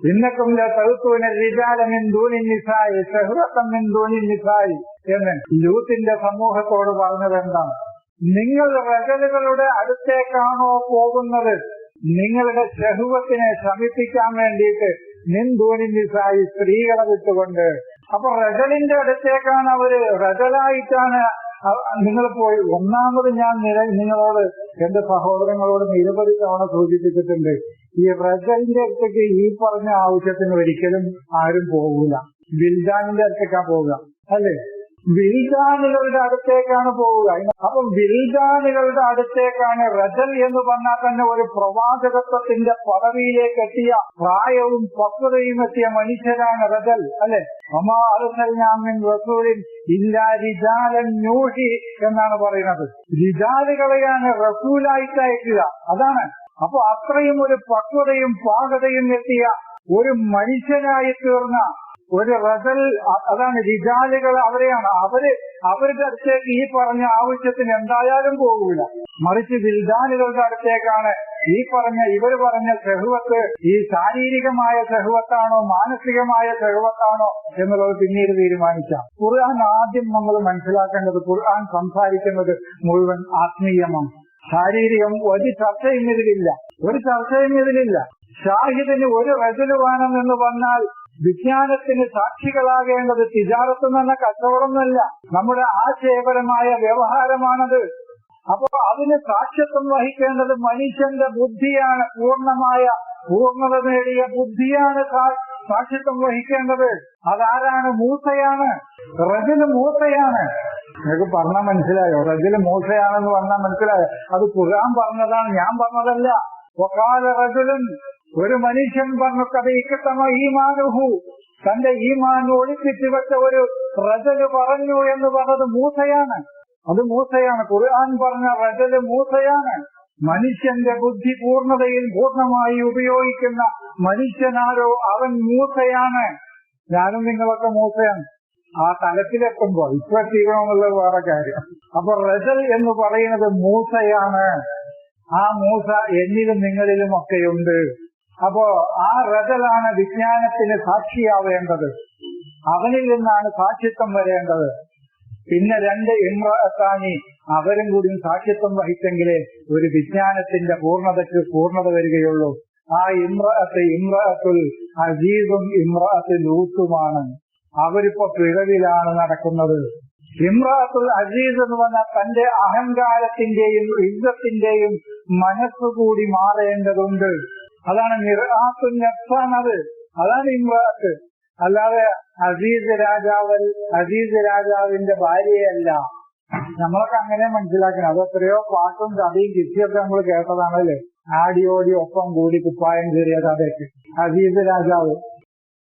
ഇന്നക്കും ലതൗതൂന റിജാല മിൻ ദൂനി നിസാഇ ശഹ്വതൻ മിൻ ദൂനി നിസാഇ എന്ന് ലൂത്തിന്റെ സമൂഹത്തോട് പറഞ്ഞത് എന്താണ്? നിങ്ങൾ റജലുകളുടെ അടുത്തേക്കാണോ പോകുന്നത് നിങ്ങളുടെ ശഹ്വത്തിനെ ശമിപ്പിക്കാൻ വേണ്ടിയിട്ട് മിൻ ദൂനി നിസാഇ സ്ത്രീകളെ വിട്ടുകൊണ്ട്? അപ്പൊ റജലിന്റെ അടുത്തേക്കാണ് അവര്, റജലായിട്ടാണ് നിങ്ങൾ പോയി. ഒന്നാമത് ഞാൻ നിങ്ങളോട്, എന്റെ സഹോദരങ്ങളോട് നിരവധി തവണ സൂചിപ്പിച്ചിട്ടുണ്ട്, ഈ റജലിന്റെ അടുത്തേക്ക് ഈ പറഞ്ഞ ആവശ്യത്തിന് ഒരിക്കലും ആരും പോകൂല. വിൽദാനിന്റെ അടുത്തേക്കാ പോവുക, അല്ലെ? വിൽദാനുകളുടെ അടുത്തേക്കാണ് പോവുക. അപ്പം വിൽദാനുകളുടെ അടുത്തേക്കാണ്. റജൽ എന്ന് പറഞ്ഞാൽ തന്നെ ഒരു പ്രവാചകത്വത്തിന്റെ പദവിയിലേക്ക് എത്തിയ, പ്രായവും പക്വതയും എത്തിയ മനുഷ്യരാണ് റജൽ, അല്ലെ? വമാ അർസൽനാ മിൻ റസൂലിൻ ഇല്ലാ റിജാലൻ നൂഹി എന്നാണ് പറയുന്നത്. റിജാലുകളെയാണ് റസൂലായിട്ട് അയക്കുക, അതാണ്. അപ്പൊ അത്രയും ഒരു പക്വതയും പാകതയും എത്തിയ ഒരു മനുഷ്യനായി തീർന്ന ഒരു റജൽ, അതാണ് റിജാലുകൾ. അവരെയാണ് അവരുടെ അടുത്തേക്ക് ഈ പറഞ്ഞ ആവശ്യത്തിന് എന്തായാലും പോകൂല. മറിച്ച് വിൽദാനുകളുടെ അടുത്തേക്കാണ് ഈ പറഞ്ഞ ഇവർ പറഞ്ഞ ശഹ്വത്ത്. ഈ ശാരീരികമായ ശഹ്വത്താണോ മാനസികമായ ശഹ്വത്താണോ എന്നുള്ളത് പിന്നീട് തീരുമാനിക്കാം. ഖുർആൻ ആദ്യം നമ്മൾ മനസ്സിലാക്കേണ്ടത്, ഖുർആൻ സംസാരിക്കുന്നത് മുഴുവൻ ആത്മീയമാണ്. ശാരീരികം ഒരു ചർച്ചയും ഇതിലില്ല. ഷാഹിദിന് ഒരു റജുല് വേണമെന്ന് പറഞ്ഞാൽ വിജ്ഞാനത്തിന് സാക്ഷികളാകേണ്ടത് തിജാറത്ത് എന്ന കച്ചവടമൊന്നുമല്ല, നമ്മുടെ ആശയപരമായ വ്യവഹാരമാണത്. അപ്പോ അതിന് സാക്ഷ്യത്വം വഹിക്കേണ്ടത് മനുഷ്യന്റെ ബുദ്ധിയാണ്. പൂർണ്ണത നേടിയ ബുദ്ധിയാണ് സാക്ഷ്യത്വം വഹിക്കേണ്ടത്. അതാരാണ്? മൂസയാണ്. റജുല് മൂസയാണ്. നിങ്ങൾക്ക് പറഞ്ഞാൽ മനസ്സിലായോ? റജുല് മൂസയാണെന്ന് പറഞ്ഞാൽ മനസ്സിലായോ? അത് ഖുർആൻ പറഞ്ഞതാണ്, ഞാൻ പറഞ്ഞതല്ല. വഖാല റജുലുൻ, ഒരു മനുഷ്യൻ പറഞ്ഞു, കഥയിക്കത്തമ ഈമാനുഹു, തന്റെ ഈമാൻ ഒളിപ്പിച്ചു വെച്ച ഒരു റജല് പറഞ്ഞു എന്ന് പറഞ്ഞത് മൂസയാണ്. അത് മൂസയാണ്. ഖുർആൻ പറഞ്ഞ റജല് മൂസയാണ്. മനുഷ്യന്റെ ബുദ്ധി പൂർണ്ണമായി ഉപയോഗിക്കുന്ന മനുഷ്യനാരോ അവൻ മൂസയാണ്. ഞാനും നിങ്ങളൊക്കെ മൂസയാണ്. ആ തലത്തിലെത്തുമ്പോ ഇപ്പൊ എത്തിക്കണമെന്നുള്ളത് വേറെ കാര്യം. അപ്പൊ റജൽ എന്ന് പറയുന്നത് മൂസയാണ്. ആ മൂസ എന്നിലും നിങ്ങളിലും ഒക്കെയുണ്ട്. അപ്പോ ആ റജലാണ് വിജ്ഞാനത്തിന് സാക്ഷിയാവേണ്ടത്. അവനിൽ നിന്നാണ് സാക്ഷിത്വം വരേണ്ടത്. പിന്നെ രണ്ട് ഇമ്രഅത്താനി, അവരും കൂടി സാക്ഷിത്വം വഹിച്ചെങ്കിലേ ഒരു വിജ്ഞാനത്തിന്റെ പൂർണ്ണത വരികയുള്ളൂ. ആ ഇമ്രഅത്തുൽ അസീസും ഇമ്രഅത്തുൽ ലൂത്തുമാണ്. അവരിപ്പോ പിഴവിലാണ് നടക്കുന്നത്. ഇമ്രഅത്തുൽ അസീസ് എന്ന് പറഞ്ഞാൽ തന്റെ അഹങ്കാരത്തിന്റെയും ഇസ്സത്തിന്റെയും മനസ്സുകൂടി മാറേണ്ടതുണ്ട്. അതാണ് മിർആത്തുൻ നഫ്സാണത്. അതാണ് ഇമ്രഅത്ത്. അല്ലാതെ അസീസ് രാജാവിന്റെ ഭാര്യയല്ല. നമ്മളൊക്കെ അങ്ങനെ മനസ്സിലാക്കണം. അത് എത്രയോ പാട്ടും കഥയും കിറ്റിയൊക്കെ നമ്മൾ കേട്ടതാണല്ലേ. ആടി ഓടി ഒപ്പം കൂടി കുപ്പായം കയറിയ കഥയൊക്കെ. അസീസ് രാജാവ്